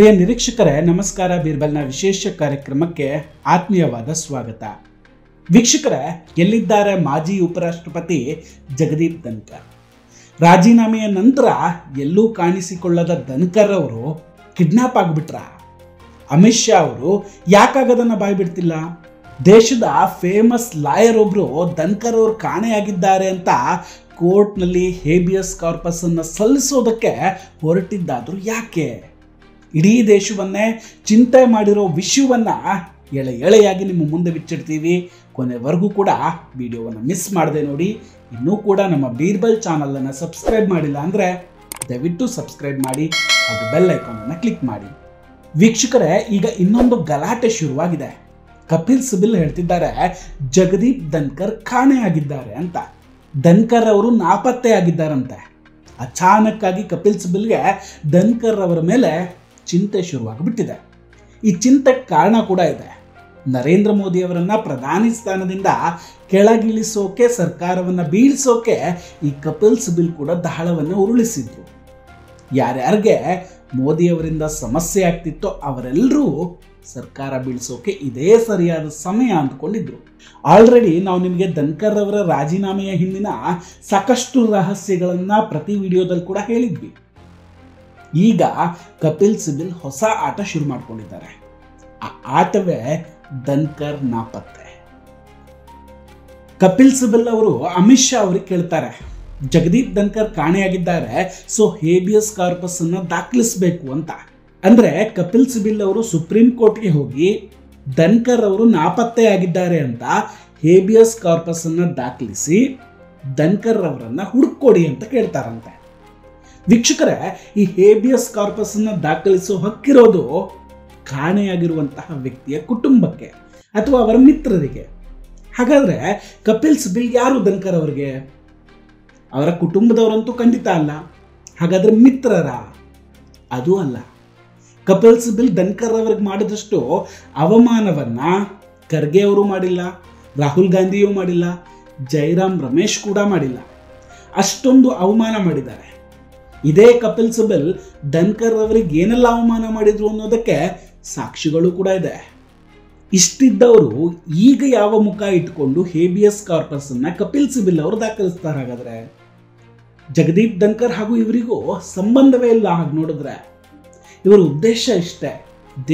ಪ್ರಿಯ ನಿರೀಕ್ಷಕರೇ, ನಮಸ್ಕಾರ. ಬೀರ್ಬಲ್ನ ವಿಶೇಷ ಕಾರ್ಯಕ್ರಮಕ್ಕೆ ಆತ್ಮೀಯವಾದ ಸ್ವಾಗತ. ವೀಕ್ಷಕರೇ, ಎಲ್ಲಿದ್ದಾರೆ ಮಾಜಿ ಉಪರಾಷ್ಟ್ರಪತಿ ಜಗದೀಪ್ ಧನ್ಕರ್? ರಾಜೀನಾಮೆಯ ನಂತರ ಎಲ್ಲೂ ಕಾಣಿಸಿಕೊಳ್ಳದ ಧನ್ಕರ್ ಅವರು ಕಿಡ್ನಾಪ್ ಆಗಿಬಿಟ್ರ? ಅಮಿತ್ ಶಾ ಅವರು ಯಾಕಾಗದನ್ನ ಬಾಯ್ಬಿಡ್ತಿಲ್ಲ? ದೇಶದ ಫೇಮಸ್ ಲಾಯರ್ ಒಬ್ರು ಧನ್ಕರ್ ಅವರು ಕಾಣೆಯಾಗಿದ್ದಾರೆ ಅಂತ ಕೋರ್ಟ್ನಲ್ಲಿ ಹೇಬಿಯಸ್ ಕಾರ್ಪಸ್ ಅನ್ನು ಸಲ್ಲಿಸೋದಕ್ಕೆ ಹೊರಟಿದ್ದಾದ್ರು ಯಾಕೆ? ಇಡೀ ದೇಶವನ್ನೇ ಚಿಂತೆ ಮಾಡಿರೋ ವಿಷಯವನ್ನ ಎಳೆಯಾಗಿ ನಿಮ್ಮ ಮುಂದೆ ಬಿಚ್ಚಿಡ್ತೀವಿ. ಕೊನೆವರೆಗೂ ಕೂಡ ವಿಡಿಯೋವನ್ನು ಮಿಸ್ ಮಾಡದೆ ನೋಡಿ. ಇನ್ನೂ ಕೂಡ ನಮ್ಮ ಬೀರ್ಬಲ್ ಚಾನಲನ್ನು ಸಬ್ಸ್ಕ್ರೈಬ್ ಮಾಡಿಲ್ಲ ಅಂದರೆ ದಯವಿಟ್ಟು ಸಬ್ಸ್ಕ್ರೈಬ್ ಮಾಡಿ ಹಾಗೂ ಬೆಲ್ ಐಕಾನನ್ನು ಕ್ಲಿಕ್ ಮಾಡಿ. ವೀಕ್ಷಕರೇ, ಈಗ ಇನ್ನೊಂದು ಗಲಾಟೆ ಶುರುವಾಗಿದೆ. ಕಪಿಲ್ ಸಿಬಲ್ ಹೇಳ್ತಿದ್ದಾರೆ ಜಗದೀಪ್ ಧನ್ಕರ್ ಕಾಣೆಯಾಗಿದ್ದಾರೆ ಅಂತ. ಧನ್ಕರ್ ಅವರು ನಾಪತ್ತೆ ಆಗಿದ್ದಾರಂತೆ. ಅಚಾನಕ್ ಆಗಿ ಕಪಿಲ್ ಸಿಬಲ್ಗೆ ಧನ್ಕರ್ ಅವರ ಮೇಲೆ ಚಿಂತೆ ಶುರುವಾಗಿಬಿಟ್ಟಿದೆ. ಈ ಚಿಂತೆಗೆ ಕಾರಣ ಕೂಡ ಇದೆ. ನರೇಂದ್ರ ಮೋದಿ ಅವರನ್ನ ಪ್ರಧಾನಿ ಸ್ಥಾನದಿಂದ ಕೆಳಗಿಳಿಸೋಕೆ, ಸರ್ಕಾರವನ್ನು ಬೀಳಿಸೋಕೆ ಈ ಕಪಿಲ್ ಸಿಬಲ್ ಕೂಡ ದಾಳವನ್ನು ಉರುಳಿಸಿದ್ರು. ಯಾರ್ಯಾರಿಗೆ ಮೋದಿ ಅವರಿಂದ ಸಮಸ್ಯೆ ಆಗ್ತಿತ್ತೋ ಅವರೆಲ್ಲರೂ ಸರ್ಕಾರ ಬೀಳಿಸೋಕೆ ಇದೇ ಸರಿಯಾದ ಸಮಯ ಅಂದ್ಕೊಂಡಿದ್ರು. ಆಲ್ರೆಡಿ ನಾವು ನಿಮಗೆ ಧನ್ಕರ್ ಅವರ ರಾಜೀನಾಮೆಯ ಹಿಂದಿನ ಸಾಕಷ್ಟು ರಹಸ್ಯಗಳನ್ನು ಪ್ರತಿ ವಿಡಿಯೋದಲ್ಲಿ ಕೂಡ ಹೇಳಿದ್ವಿ. ಈಗ ಕಪಿಲ್ ಸಿಬಲ್ ಹೊಸ ಆಟ ಶುರು ಮಾಡ್ಕೊಂಡಿದ್ದಾರೆ. ಆ ಆಟವೇ ಧನ್ಕರ್ ನಾಪತ್ತೆ. ಕಪಿಲ್ ಸಿಬಲ್ ಅವರು ಅಮಿತ್ ಶಾ ಅವರಿಗೆ ಕೇಳ್ತಾರೆ, ಜಗದೀಪ್ ಧನ್ಕರ್ ಕಾಣೆಯಾಗಿದ್ದಾರೆ, ಸೊ ಹೇಬಿಯಸ್ ಕಾರ್ಪಸ್ ಅನ್ನು ದಾಖಲಿಸಬೇಕು ಅಂತ. ಅಂದ್ರೆ ಕಪಿಲ್ ಸಿಬಲ್ ಅವರು ಸುಪ್ರೀಂ ಕೋರ್ಟ್ಗೆ ಹೋಗಿ ಧನ್ಕರ್ ಅವರು ನಾಪತ್ತೆ ಆಗಿದ್ದಾರೆ ಅಂತ ಹೇಬಿಯಸ್ ಕಾರ್ಪಸ್ ಅನ್ನು ದಾಖಲಿಸಿ ಧನ್ಕರ್ ಅವರನ್ನ ಹುಡುಕೊಡಿ ಅಂತ ಕೇಳ್ತಾರಂತೆ. ವೀಕ್ಷಕರೇ, ಈ ಹೇಬಿಯಸ್ ಕಾರ್ಪಸ್ ಅನ್ನು ದಾಖಲಿಸುವ ಹಕ್ಕಿರೋದು ಕಾಣೆಯಾಗಿರುವಂತಹ ವ್ಯಕ್ತಿಯ ಕುಟುಂಬಕ್ಕೆ ಅಥವಾ ಅವರ ಮಿತ್ರರಿಗೆ. ಹಾಗಾದ್ರೆ ಕಪಿಲ್ ಸಿಬಲ್ ಯಾರು ಧನ್ಕರ್ ಅವರಿಗೆ? ಅವರ ಕುಟುಂಬದವರಂತೂ ಖಂಡಿತ ಅಲ್ಲ. ಹಾಗಾದ್ರೆ ಮಿತ್ರರ? ಅದು ಅಲ್ಲ. ಕಪಿಲ್ ಸಿಬಲ್ ಧನ್ಕರ್ ಅವರಿಗೆ ಮಾಡಿದಷ್ಟು ಅವಮಾನವನ್ನ ಖರ್ಗೆ ಅವರು ಮಾಡಿಲ್ಲ, ರಾಹುಲ್ ಗಾಂಧಿಯೂ ಮಾಡಿಲ್ಲ, ಜೈರಾಮ್ ರಮೇಶ್ ಕೂಡ ಮಾಡಿಲ್ಲ. ಅಷ್ಟೊಂದು ಅವಮಾನ ಮಾಡಿದ್ದಾರೆ. ಇದೇ ಕಪಿಲ್ ಸಿಬಲ್ ಧನ್ಕರ್ ಅವರಿಗೆ ಏನೆಲ್ಲ ಅವಮಾನ ಮಾಡಿದ್ರು ಅನ್ನೋದಕ್ಕೆ ಸಾಕ್ಷಿಗಳು ಕೂಡ ಇದೆ. ಇಷ್ಟಿದ್ದವರು ಈಗ ಯಾವ ಮುಖ ಇಟ್ಕೊಂಡು ಹೇಬಿಯಸ್ ಕಾರ್ಪಸ್ ಅನ್ನ ಕಪಿಲ್ ಸಿಬಲ್ ಅವರು ದಾಖಲಿಸ್ತಾರೆ? ಹಾಗಾದ್ರೆ ಜಗದೀಪ್ ಧನ್ಕರ್ ಹಾಗೂ ಇವರಿಗೂ ಸಂಬಂಧವೇ ಇಲ್ಲ. ಹಾಗೆ ನೋಡಿದ್ರೆ ಇವರ ಉದ್ದೇಶ ಇಷ್ಟೇ,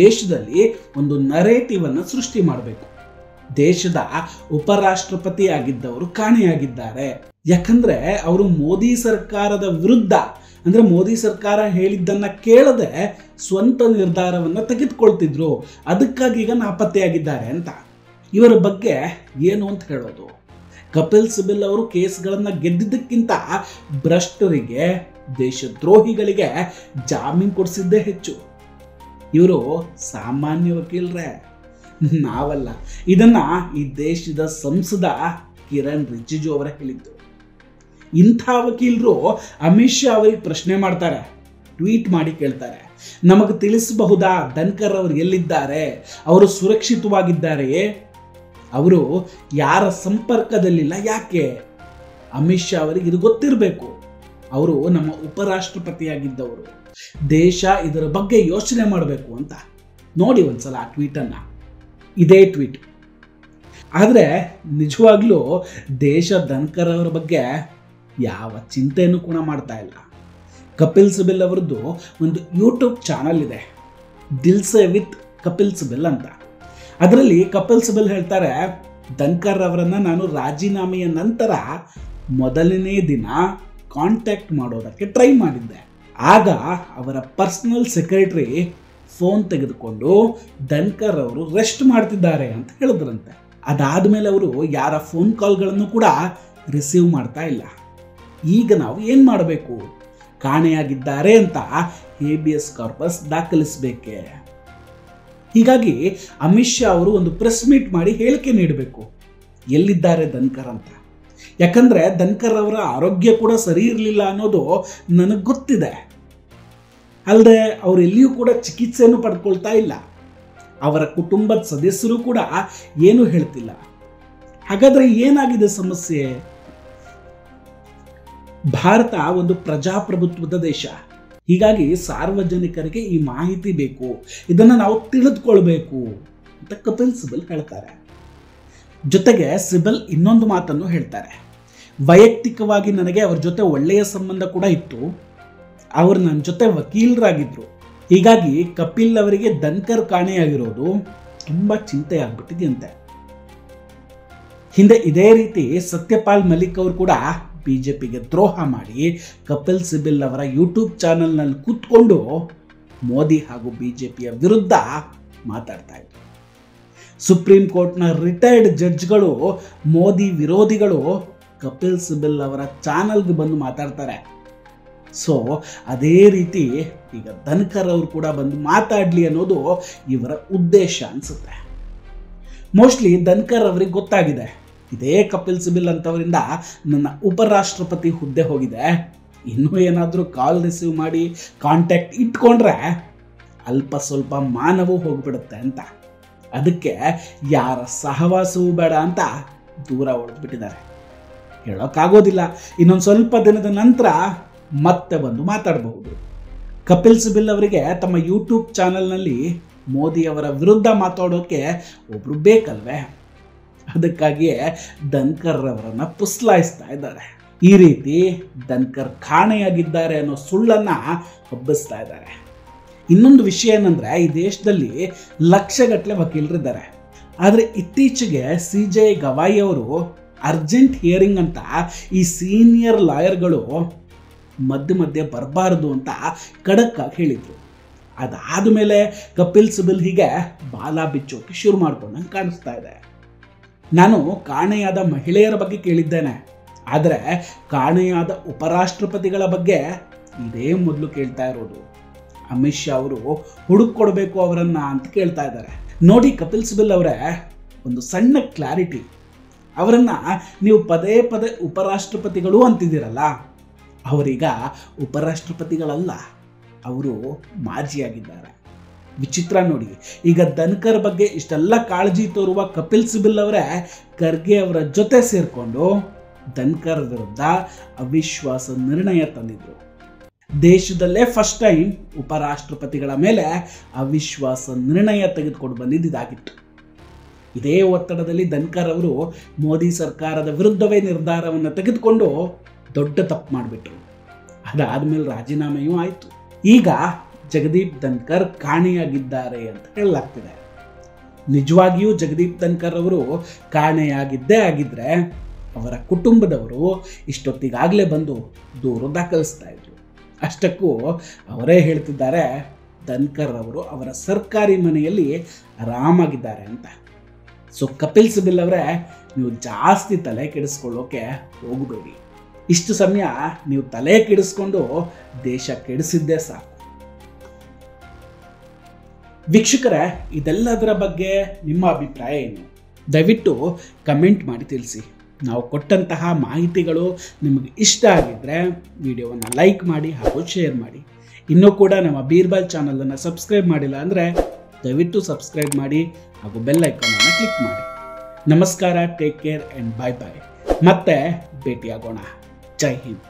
ದೇಶದಲ್ಲಿ ಒಂದು ನರೇಟಿವ್ ಅನ್ನು ಸೃಷ್ಟಿ ಮಾಡಬೇಕು. ದೇಶದ ಉಪರಾಷ್ಟ್ರಪತಿ ಆಗಿದ್ದವರು ಕಾಣೆಯಾಗಿದ್ದಾರೆ. ಯಾಕಂದ್ರೆ ಅವರು ಮೋದಿ ಸರ್ಕಾರದ ವಿರುದ್ಧ, ಅಂದ್ರೆ ಮೋದಿ ಸರ್ಕಾರ ಹೇಳಿದ್ದನ್ನ ಕೇಳದೆ ಸ್ವಂತ ನಿರ್ಧಾರವನ್ನ ತೆಗೆದುಕೊಳ್ತಿದ್ರು. ಅದಕ್ಕಾಗಿ ಈಗ ನಾಪತ್ತೆಯಾಗಿದ್ದಾರೆ ಅಂತ. ಇವರ ಬಗ್ಗೆ ಏನು ಅಂತ ಹೇಳೋದು? ಕಪಿಲ್ ಸಿಬಲ್ ಅವರು ಕೇಸ್ಗಳನ್ನ ಗೆದ್ದಿದ್ದಕ್ಕಿಂತ ಭ್ರಷ್ಟರಿಗೆ, ದೇಶದ್ರೋಹಿಗಳಿಗೆ ಜಾಮೀನು ಕೊಡಿಸಿದ್ದೇ ಹೆಚ್ಚು. ಇವರು ಸಾಮಾನ್ಯ ವಕೀಲರೇ, ನಾವಲ್ಲ. ಇದನ್ನ ಈ ದೇಶದ ಸಂಸದ ಕಿರಣ್ ರಿಜಿಜು ಅವರೇ ಹೇಳಿದ್ದು. ಇಂಥ ವಕೀಲರು ಅಮಿತ್ ಶಾ ಅವರಿಗೆ ಪ್ರಶ್ನೆ ಮಾಡ್ತಾರೆ, ಟ್ವೀಟ್ ಮಾಡಿ ಕೇಳ್ತಾರೆ, ನಮಗೆ ತಿಳಿಸಬಹುದಾ ಧನ್ಕರ್ ಅವರು ಎಲ್ಲಿದ್ದಾರೆ? ಅವರು ಸುರಕ್ಷಿತವಾಗಿದ್ದಾರೆಯೇ? ಅವರು ಯಾರ ಸಂಪರ್ಕದಲ್ಲಿಲ್ಲ? ಯಾಕೆ? ಅಮಿತ್ ಶಾ ಅವರಿಗೆ ಇದು ಗೊತ್ತಿರಬೇಕು. ಅವರು ನಮ್ಮ ಉಪರಾಷ್ಟ್ರಪತಿಯಾಗಿದ್ದವರು. ದೇಶ ಇದರ ಬಗ್ಗೆ ಯೋಚನೆ ಮಾಡಬೇಕು ಅಂತ. ನೋಡಿ ಒಂದ್ಸಲ ಆ ಟ್ವೀಟನ್ನು, ಇದೇ ಟ್ವೀಟ್. ಆದರೆ ನಿಜವಾಗ್ಲೂ ದೇಶ ಧನ್ಕರ್ ಅವರ ಬಗ್ಗೆ ಯಾವ ಚಿಂತೆಯನ್ನು ಕೂಡ ಮಾಡ್ತಾ ಇಲ್ಲ. ಕಪಿಲ್ ಸಿಬಲ್ ಅವರದ್ದು ಒಂದು ಯೂಟ್ಯೂಬ್ ಚಾನಲ್ ಇದೆ, ದಿಲ್ಸೆ ವಿತ್ ಕಪಿಲ್ ಸಿಬಲ್ ಅಂತ. ಅದರಲ್ಲಿ ಕಪಿಲ್ ಸಿಬಲ್ ಹೇಳ್ತಾರೆ, ಧನ್ಕರ್ ಅವರನ್ನು ನಾನು ರಾಜೀನಾಮೆಯ ನಂತರ ಮೊದಲನೇ ದಿನ ಕಾಂಟ್ಯಾಕ್ಟ್ ಮಾಡೋದಕ್ಕೆ ಟ್ರೈ ಮಾಡಿದ್ದೆ. ಆಗ ಅವರ ಪರ್ಸನಲ್ ಸೆಕ್ರೆಟರಿ ಫೋನ್ ತೆಗೆದುಕೊಂಡು ಧನ್ಕರ್ ಅವರು ರೆಸ್ಟ್ ಮಾಡ್ತಿದ್ದಾರೆ ಅಂತ ಹೇಳಿದ್ರಂತೆ. ಅದಾದಮೇಲೆ ಅವರು ಯಾರ ಫೋನ್ ಕಾಲ್ಗಳನ್ನು ಕೂಡ ರಿಸೀವ್ ಮಾಡ್ತಾ ಇಲ್ಲ. ಈಗ ನಾವು ಏನು ಮಾಡಬೇಕು? ಕಾಣೆಯಾಗಿದ್ದಾರೆ ಅಂತ ಹೇಬಿಯಸ್ ಕಾರ್ಪಸ್ ದಾಖಲಿಸಬೇಕೆ? ಹೀಗಾಗಿ ಅಮಿತ್ ಶಾ ಅವರು ಒಂದು ಪ್ರೆಸ್ ಮೀಟ್ ಮಾಡಿ ಹೇಳಿಕೆ ನೀಡಬೇಕು, ಎಲ್ಲಿದ್ದಾರೆ ಧನ್ಕರ್ ಅಂತ. ಯಾಕಂದ್ರೆ ಧನ್ಕರ್ ಅವರ ಆರೋಗ್ಯ ಕೂಡ ಸರಿ ಇರಲಿಲ್ಲ ಅನ್ನೋದು ನನಗೆ ಗೊತ್ತಿದೆ. ಅಲ್ಲದೆ ಅವರು ಎಲ್ಲಿಯೂ ಕೂಡ ಚಿಕಿತ್ಸೆಯನ್ನು ಪಡ್ಕೊಳ್ತಾ ಇಲ್ಲ. ಅವರ ಕುಟುಂಬದ ಸದಸ್ಯರು ಕೂಡ ಏನು ಹೇಳ್ತಿಲ್ಲ. ಹಾಗಾದ್ರೆ ಏನಾಗಿದೆ ಸಮಸ್ಯೆ? ಭಾರತ ಒಂದು ಪ್ರಜಾಪ್ರಭುತ್ವದ ದೇಶ. ಹೀಗಾಗಿ ಸಾರ್ವಜನಿಕರಿಗೆ ಈ ಮಾಹಿತಿ ಬೇಕು, ಇದನ್ನು ನಾವು ತಿಳಿದುಕೊಳ್ಬೇಕು ಅಂತ ಕಪಿಲ್ ಸಿಬಲ್ ಹೇಳ್ತಾರೆ. ಜೊತೆಗೆ ಸಿಬಲ್ ಇನ್ನೊಂದು ಮಾತನ್ನು ಹೇಳ್ತಾರೆ. ವೈಯಕ್ತಿಕವಾಗಿ ನನಗೆ ಅವ್ರ ಜೊತೆ ಒಳ್ಳೆಯ ಸಂಬಂಧ ಕೂಡ ಇತ್ತು, ಅವರು ನನ್ನ ಜೊತೆ ವಕೀಲರಾಗಿದ್ರು. ಹೀಗಾಗಿ ಕಪಿಲ್ ಅವರಿಗೆ ಧನ್ಕರ್ ಕಾಣೆಯಾಗಿರೋದು ತುಂಬ ಚಿಂತೆ ಆಗ್ಬಿಟ್ಟಿದೆಯಂತೆ. ಹಿಂದೆ ಇದೇ ರೀತಿ ಸತ್ಯಪಾಲ್ ಮಲಿಕ್ ಅವರು ಕೂಡ ಬಿಜೆಪಿಗೆ ದ್ರೋಹ ಮಾಡಿ ಕಪಿಲ್ ಸಿಬಲ್ ಅವರ ಯೂಟ್ಯೂಬ್ ಚಾನೆಲ್ನಲ್ಲಿ ಕೂತ್ಕೊಂಡು ಮೋದಿ ಹಾಗೂ ಬಿಜೆಪಿಯ ವಿರುದ್ಧ ಮಾತಾಡ್ತಾ ಇದ್ರು. ಸುಪ್ರೀಂ ಕೋರ್ಟ್ನ ರಿಟೈರ್ಡ್ ಜಡ್ಜ್ಗಳು, ಮೋದಿ ವಿರೋಧಿಗಳು ಕಪಿಲ್ ಸಿಬಲ್ ಅವರ ಚಾನಲ್ಗೆ ಬಂದು ಮಾತಾಡ್ತಾರೆ. ಸೊ ಅದೇ ರೀತಿ ಈಗ ಧನ್ಕರ್ ಅವರು ಕೂಡ ಬಂದು ಮಾತಾಡಲಿ ಅನ್ನೋದು ಇವರ ಉದ್ದೇಶ ಅನಿಸುತ್ತೆ. ಮೋಸ್ಟ್ಲಿ ಧನ್ಕರ್ ಅವರಿಗೆ ಗೊತ್ತಾಗಿದೆ, ಇದೇ ಕಪಿಲ್ ಸಿಬಲ್ ಅಂತವರಿಂದ ನನ್ನ ಉಪರಾಷ್ಟ್ರಪತಿ ಹುದ್ದೆ ಹೋಗಿದೆ, ಇನ್ನೂ ಏನಾದರೂ ಕಾಲ್ ರಿಸೀವ್ ಮಾಡಿ ಕಾಂಟ್ಯಾಕ್ಟ್ ಇಟ್ಕೊಂಡ್ರೆ ಅಲ್ಪ ಸ್ವಲ್ಪ ಮಾನವೂ ಹೋಗ್ಬಿಡುತ್ತೆ ಅಂತ. ಅದಕ್ಕೆ ಯಾರ ಸಹವಾಸವೂ ಬೇಡ ಅಂತ ದೂರ ಹೊಡೆದ್ಬಿಟ್ಟಿದ್ದಾರೆ. ಹೇಳೋಕ್ಕಾಗೋದಿಲ್ಲ, ಇನ್ನೊಂದು ಸ್ವಲ್ಪ ದಿನದ ನಂತರ ಮತ್ತೆ ಬಂದು ಮಾತಾಡಬಹುದು. ಕಪಿಲ್ ಸಿಬಲ್ ಅವರಿಗೆ ತಮ್ಮ ಯೂಟ್ಯೂಬ್ ಚಾನೆಲ್ನಲ್ಲಿ ಮೋದಿ ಅವರ ವಿರುದ್ಧ ಮಾತಾಡೋಕೆ ಒಬ್ರು ಬೇಕಲ್ವೇ? ಅದಕ್ಕಾಗಿಯೇ ಧನ್ಕರ್ ಅವರನ್ನು ಪುಸ್ಲಾಯಿಸ್ತಾ ಇದ್ದಾರೆ. ಈ ರೀತಿ ಧನ್ಕರ್ ಕಾಣೆಯಾಗಿದ್ದಾರೆ ಅನ್ನೋ ಸುಳ್ಳನ್ನು ಹಬ್ಬಿಸ್ತಾ ಇದ್ದಾರೆ. ಇನ್ನೊಂದು ವಿಷಯ ಏನಂದರೆ, ಈ ದೇಶದಲ್ಲಿ ಲಕ್ಷಗಟ್ಟಲೆ ವಕೀಲರಿದ್ದಾರೆ. ಆದರೆ ಇತ್ತೀಚೆಗೆ CJI ಗವಾಯಿ ಅವರು ಅರ್ಜೆಂಟ್ ಹಿಯರಿಂಗ್ ಅಂತ ಈ ಸೀನಿಯರ್ ಲಾಯರ್ಗಳು ಮಧ್ಯೆ ಬರಬಾರದು ಅಂತ ಖಡಕ್ಕಾಗಿ ಹೇಳಿದರು. ಅದಾದ ಮೇಲೆ ಕಪಿಲ್ ಸಿಬಲ್ ಹೀಗೆ ಬಾಲ ಬಿಚ್ಚೋಕೆ ಶುರು ಮಾಡ್ಕೊಂಡಂಗೆ ಕಾಣಿಸ್ತಾ ಇದೆ. ನಾನು ಕಾಣೆಯಾದ ಮಹಿಳೆಯರ ಬಗ್ಗೆ ಕೇಳಿದ್ದೇನೆ, ಆದರೆ ಕಾಣೆಯಾದ ಉಪರಾಷ್ಟ್ರಪತಿಗಳ ಬಗ್ಗೆ ಇದೇ ಮೊದಲು ಕೇಳ್ತಾ ಇರೋದು. ಅಮಿತ್ ಶಾ ಅವರು ಹುಡುಕೊಡ್ಬೇಕು ಅವರನ್ನ ಅಂತ ಕೇಳ್ತಾ ಇದ್ದಾರೆ. ನೋಡಿ ಕಪಿಲ್ ಸಿಬಲ್ ಅವರೇ, ಒಂದು ಸಣ್ಣ ಕ್ಲಾರಿಟಿ, ಅವರನ್ನ ನೀವು ಪದೇ ಪದೇ ಉಪರಾಷ್ಟ್ರಪತಿಗಳು ಅಂತಿದ್ದೀರಲ್ಲ, ಅವರೀಗ ಉಪರಾಷ್ಟ್ರಪತಿಗಳಲ್ಲ, ಅವರು ಮಾಜಿಯಾಗಿದ್ದಾರೆ. ವಿಚಿತ್ರ ನೋಡಿ, ಈಗ ಧನ್ಕರ್ ಬಗ್ಗೆ ಇಷ್ಟೆಲ್ಲ ಕಾಳಜಿ ತೋರುವ ಕಪಿಲ್ ಸಿಬಲ್ ಅವರೇ ಖರ್ಗೆ ಅವರ ಜೊತೆ ಸೇರಿಕೊಂಡು ಧನ್ಕರ್ ವಿರುದ್ಧ ಅವಿಶ್ವಾಸ ನಿರ್ಣಯ ತಂದಿದ್ರು. ದೇಶದಲ್ಲೇ ಫಸ್ಟ್ ಟೈಮ್ ಉಪರಾಷ್ಟ್ರಪತಿಗಳ ಮೇಲೆ ಅವಿಶ್ವಾಸ ನಿರ್ಣಯ ತೆಗೆದುಕೊಂಡು ಬಂದಿದ್ದಾಗಿತ್ತು. ಇದೇ ಒತ್ತಡದಲ್ಲಿ ಧನ್ಕರ್ ಅವರು ಮೋದಿ ಸರ್ಕಾರದ ವಿರುದ್ಧವೇ ನಿರ್ಧಾರವನ್ನು ತೆಗೆದುಕೊಂಡು ದೊಡ್ಡ ತಪ್ಪು ಮಾಡಿಬಿಟ್ರು. ಅದಾದಮೇಲೆ ರಾಜೀನಾಮೆಯೂ ಆಯಿತು. ಈಗ ಜಗದೀಪ್ ಧನ್ಕರ್ ಕಾಣೆಯಾಗಿದ್ದಾರೆ ಅಂತ ಹೇಳಲಾಗ್ತಿದೆ. ನಿಜವಾಗಿಯೂ ಜಗದೀಪ್ ಧನ್ಕರ್ ಅವರು ಕಾಣೆಯಾಗಿದ್ದೇ ಆಗಿದ್ರೆ ಅವರ ಕುಟುಂಬದವರು ಇಷ್ಟೊತ್ತಿಗಾಗಲೇ ಬಂದು ದೂರು ದಾಖಲಿಸ್ತಾ ಇದ್ರು. ಅಷ್ಟಕ್ಕೂ ಅವರೇ ಹೇಳ್ತಿದ್ದಾರೆ ಧನ್ಕರ್ ಅವರು ಅವರ ಸರ್ಕಾರಿ ಮನೆಯಲ್ಲಿ ಆರಾಮಾಗಿದ್ದಾರೆ ಅಂತ. ಸೊ ಕಪಿಲ್ ಸಿಬಲ್ ಅವರೇ, ನೀವು ಜಾಸ್ತಿ ತಲೆ ಕೆಡಿಸ್ಕೊಳ್ಳೋಕೆ ಹೋಗಬೇಡಿ. ಇಷ್ಟು ಸಮಯ ನೀವು ತಲೆ ಕೆಡಿಸ್ಕೊಂಡು ದೇಶ ಕೆಡಿಸಿದ್ದೇ ಸಾಕು. ವೀಕ್ಷಕರೇ, ಇದೆಲ್ಲದರ ಬಗ್ಗೆ ನಿಮ್ಮ ಅಭಿಪ್ರಾಯ ಏನು? ದಯವಿಟ್ಟು ಕಮೆಂಟ್ ಮಾಡಿ ತಿಳಿಸಿ. ನಾವು ಕೊಟ್ಟಂತಹ ಮಾಹಿತಿಗಳು ನಿಮಗೆ ಇಷ್ಟ ಆಗಿದ್ದರೆ ವಿಡಿಯೋವನ್ನು ಲೈಕ್ ಮಾಡಿ ಹಾಗೂ ಶೇರ್ ಮಾಡಿ. ಇನ್ನೂ ಕೂಡ ನಮ್ಮ ಬೀರ್ಬಲ್ ಚಾನಲನ್ನು ಸಬ್ಸ್ಕ್ರೈಬ್ ಮಾಡಿಲ್ಲ ಅಂದರೆ ದಯವಿಟ್ಟು ಸಬ್ಸ್ಕ್ರೈಬ್ ಮಾಡಿ ಹಾಗೂ ಬೆಲ್ ಐಕಾನನ್ನು ಕ್ಲಿಕ್ ಮಾಡಿ. ನಮಸ್ಕಾರ, ಟೇಕ್ ಕೇರ್ ಆ್ಯಂಡ್ ಬಾಯ್ ಬಾಯ್. ಮತ್ತೆ ಭೇಟಿಯಾಗೋಣ. ಜೈ ಹಿಂದ್.